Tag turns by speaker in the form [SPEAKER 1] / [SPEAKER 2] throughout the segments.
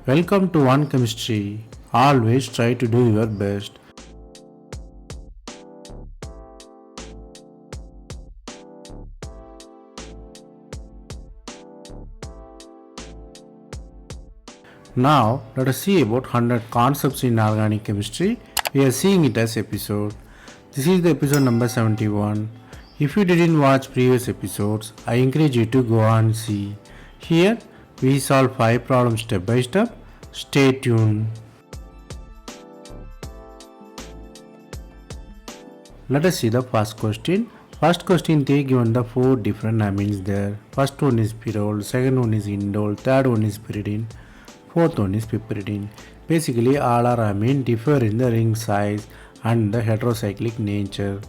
[SPEAKER 1] Welcome to One Chemistry. Always try to do your best. Now, let us see about 100 concepts in organic chemistry. We are seeing it as episode. This is the episode number 71. If you didn't watch previous episodes, I encourage you to go and see. Here, we solve 5 problems step by step. Stay tuned. Let us see the first question. First question, they given the 4 different amines there. First one is pyrrole, second one is indole, third one is pyridine, fourth one is piperidine. Basically, all our amines differ in the ring size and the heterocyclic nature.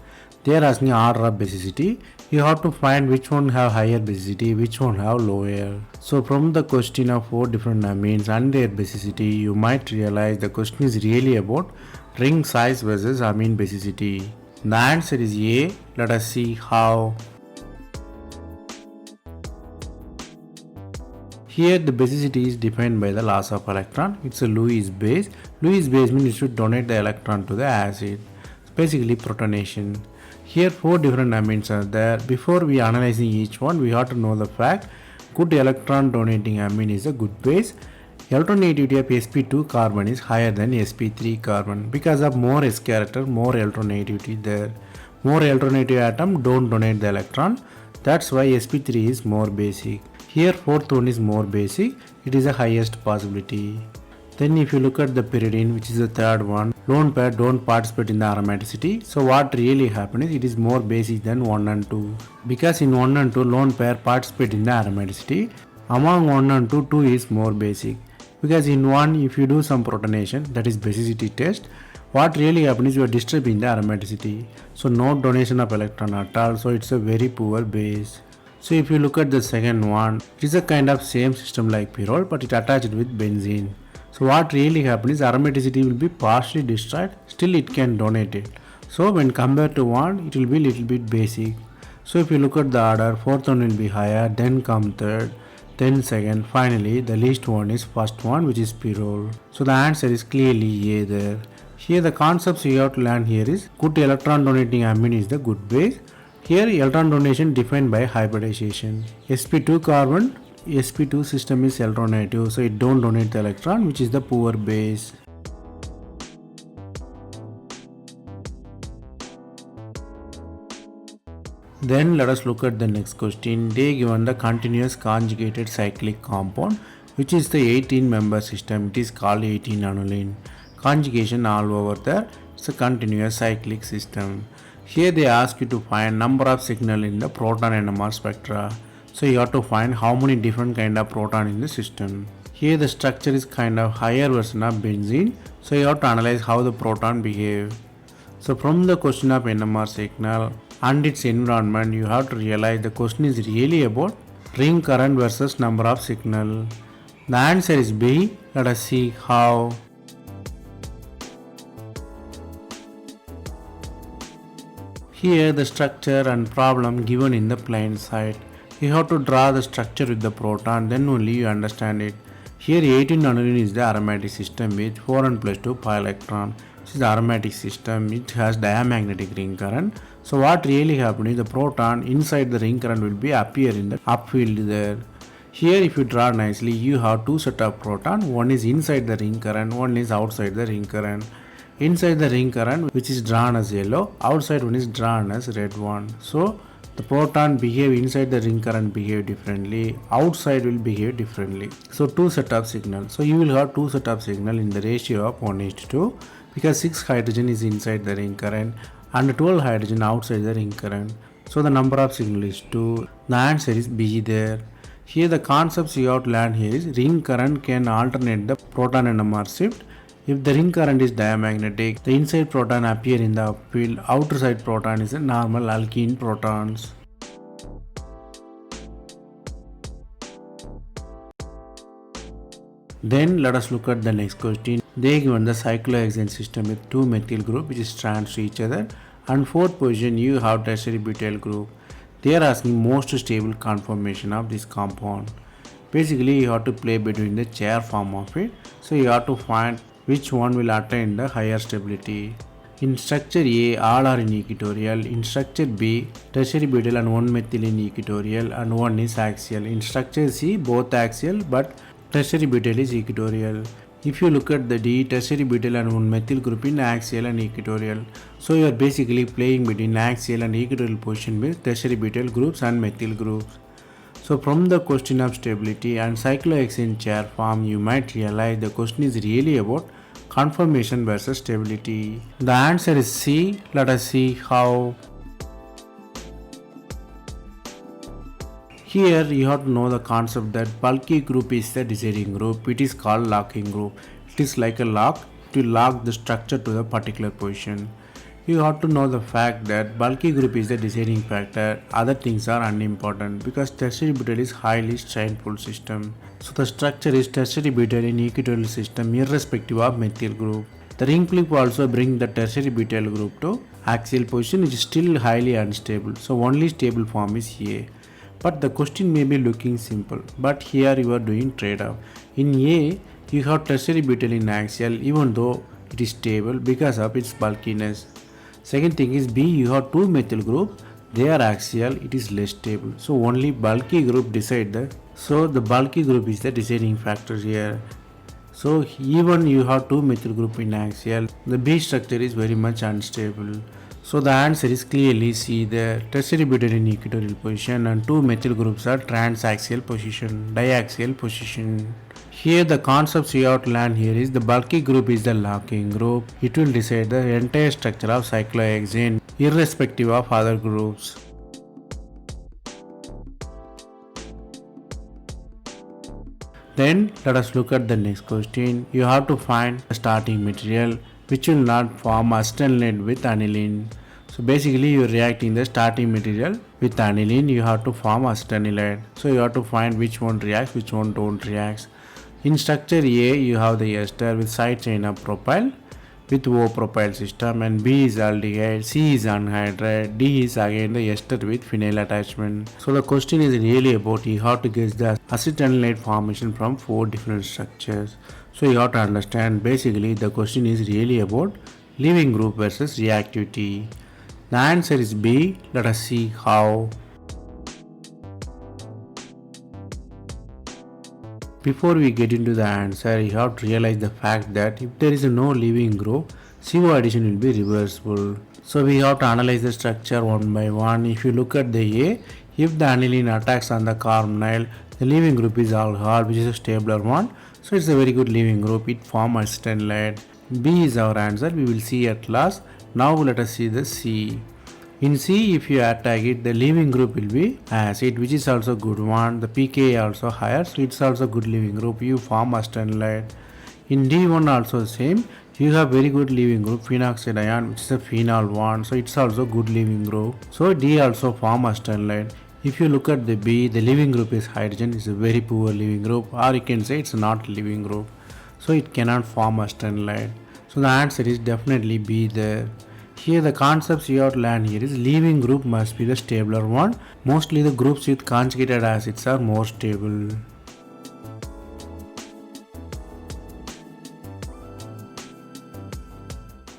[SPEAKER 1] They are asking order of basicity. You have to find which one have higher basicity, which one have lower. So from the question of 4 different amines and their basicity, you might realize the question is really about ring size versus amine basicity. The answer is A. Let us see how. Here the basicity is defined by the loss of electron. It's a Lewis base. Lewis base means you should donate the electron to the acid. It's basically protonation. Here 4 different amines are there. Before we analyzing each one, we have to know the fact good electron donating amine is a good base. Electronegativity of sp2 carbon is higher than sp3 carbon because of more s character, more electronegativity there. More electronegative atom don't donate the electron. That's why sp3 is more basic. Here fourth one is more basic. It is the highest possibility. Then if you look at the pyridine, which is the third one, lone pair don't participate in the aromaticity. So what really happens is it is more basic than 1 and 2. Because in 1 and 2 lone pair participate in the aromaticity. Among 1 and 2, 2 is more basic. Because in 1 if you do some protonation, that is basicity test, what really happens is you are disturbing the aromaticity. So no donation of electron at all. So it's a very poor base. So if you look at the second one, it is a kind of same system like pyrrole, but it attached with benzene. So what really happens is aromaticity will be partially destroyed, still it can donate it. So when compared to 1, it will be little bit basic. So if you look at the order, fourth one will be higher, then come third, then second, finally the least one is first one, which is pyrrole. So the answer is clearly A there. Here the concepts you have to learn here is good electron donating amine is the good base. Here electron donation defined by hybridization. sp2 carbon, sp2 system is electronegative, so it don't donate the electron, which is the poor base. Then let us look at the next question. They given the continuous conjugated cyclic compound, which is the 18-member system. It is called 18 aniline. Conjugation all over there. It's a continuous cyclic system. Here they ask you to find number of signal in the proton NMR spectra. So you have to find how many different kind of proton in the system. Here the structure is kind of higher version of benzene. So you have to analyze how the proton behave. So from the question of NMR signal and its environment, you have to realize the question is really about ring current versus number of signal. The answer is B. Let us see how. Here the structure and problem given in the plain sight. You have to draw the structure with the proton, then only you understand it. Here 18 aniline is the aromatic system with 4n plus 2 pi electron. This is the aromatic system. It has diamagnetic ring current. So what really happens is the proton inside the ring current will be appear in the upfield there. Here if you draw nicely, you have 2 set of proton. One is inside the ring current, one is outside the ring current. Inside the ring current, which is drawn as yellow, outside one is drawn as red one. So the proton behave inside the ring current behave differently, outside will behave differently. So 2 set of signal. So you will have 2 set of signal in the ratio of 1:2 because 6 hydrogen is inside the ring current and 12 hydrogen outside the ring current. So the number of signal is 2. The answer is B there. Here the concepts you have to learn here is ring current can alternate the proton NMR shift. If the ring current is diamagnetic, the inside proton appear in the upfield, outer side proton is a normal alkene protons. Then let us look at the next question. They given the cyclohexane system with 2 methyl group which is trans to each other, and fourth position you have tertiary butyl group. They are asking most stable conformation of this compound. Basically, you have to play between the chair form of it. So you have to find which one will attain the higher stability. In structure A, all are in equatorial. In structure B, tertiary butyl and 1-methyl in equatorial and one is axial. In structure C, both axial but tertiary butyl is equatorial. If you look at the D, tertiary butyl and 1-methyl group in axial and equatorial. So you are basically playing between axial and equatorial position with tertiary butyl groups and methyl groups. So from the question of stability and cyclohexane chair form, you might realize the question is really about conformation versus stability. The answer is C. Let us see how. Here you have to know the concept that bulky group is the deciding group. It is called locking group. It is like a lock to lock the structure to the particular position. You have to know the fact that bulky group is the deciding factor. Other things are unimportant because tertiary butyl is highly strainful system. So the structure is tertiary butyl in equatorial system irrespective of methyl group. The ring flip also bring the tertiary butyl group to axial position, which is still highly unstable. So only stable form is A. But the question may be looking simple, but here you are doing trade-off. In A, you have tertiary butyl in axial even though it is stable because of its bulkiness. Second thing is B, you have 2 methyl group, they are axial, it is less stable. So only bulky group decide the. So the bulky group is the deciding factor here. So even you have 2 methyl group in axial, the B structure is very much unstable. So the answer is clearly C. The tertiary butyl in equatorial position and 2 methyl groups are transaxial position, diaxial position. Here the concepts you have to learn here is the bulky group is the locking group. It will decide the entire structure of cyclohexane irrespective of other groups. Then let us look at the next question. You have to find a starting material which will not form acetanilide with aniline. So basically you are reacting the starting material with aniline, you have to form acetanilide. So you have to find which one reacts, which one don't react. In structure A, you have the ester with side chain of propyl with O propyl system, and B is aldehyde, C is anhydride, D is again the ester with phenyl attachment. So the question is really about you have to guess the acetanilide formation from 4 different structures. So you have to understand basically the question is really about leaving group versus reactivity. The answer is B. Let us see how. Before we get into the answer, you have to realize the fact that if there is no leaving group, CO addition will be reversible. So we have to analyze the structure one by one. If you look at the A, if the aniline attacks on the carbonyl, the leaving group is alcohol, which is a stabler one. So it's a very good leaving group. It forms acetanilide. B is our answer. We will see at last. Now let us see the C. In C, if you attack it, the leaving group will be acid, which is also good one. The pKa also higher, so it's also good leaving group. You form acetanilide. In D1 also same. You have very good leaving group, phenoxide ion, which is a phenol one, so it's also good leaving group. So D also form acetanilide. If you look at the B, the leaving group is hydrogen. It's a very poor leaving group, or you can say it's not leaving group. So it cannot form acetanilide. So the answer is definitely B there. Here the concepts you have to learn here is leaving group must be the stabler one. Mostly the groups with conjugated acids are more stable.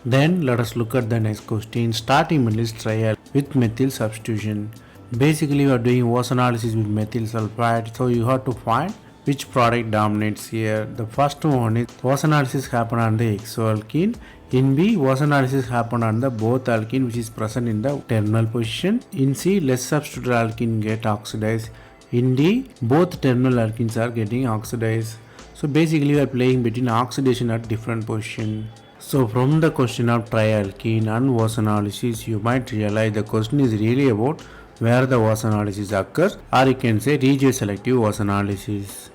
[SPEAKER 1] Then let us look at the next question. Starting methyl trial with methyl substitution. Basically you are doing OS analysis with methyl sulfide, so you have to find which product dominates here. The first one is OS analysis happen on the exoalkene. In B, OS analysis happen on the both alkene which is present in the terminal position. In C, less substituted alkene get oxidized. In D, both terminal alkenes are getting oxidized. So basically we are playing between oxidation at different position. So from the question of trialkene and OS analysis, you might realize the question is really about where the OS analysis occurs, or you can say regio selective OS analysis.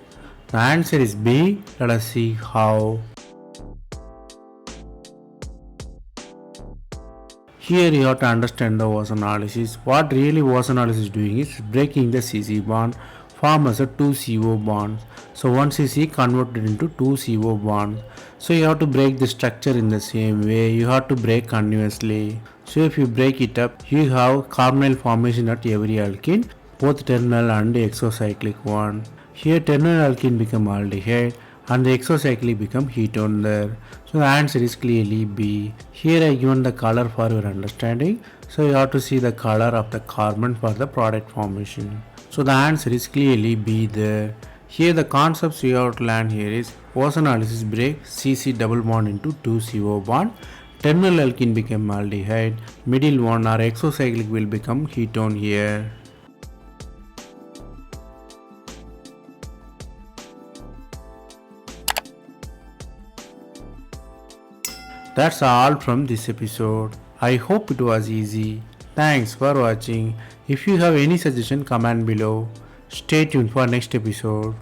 [SPEAKER 1] The answer is B. Let us see how. Here you have to understand the OS analysis. What really OS analysis is doing is breaking the CC bond, form as a 2 CO bonds. So 1 CC converted into 2 CO bonds. So you have to break the structure in the same way. You have to break continuously. So if you break it up, you have carbonyl formation at every alkene, both terminal and exocyclic one. Here terminal alkene become aldehyde and the exocyclic become ketone there. So the answer is clearly B. Here I given the color for your understanding. So you have to see the color of the carbon for the product formation. So the answer is clearly B there. Here the concepts you have to learn here is ozonolysis break CC double bond into 2CO bond. Terminal alkene become aldehyde. Middle one or exocyclic will become ketone here. That's all from this episode. I hope it was easy. Thanks for watching. If you have any suggestion, comment below. Stay tuned for next episode.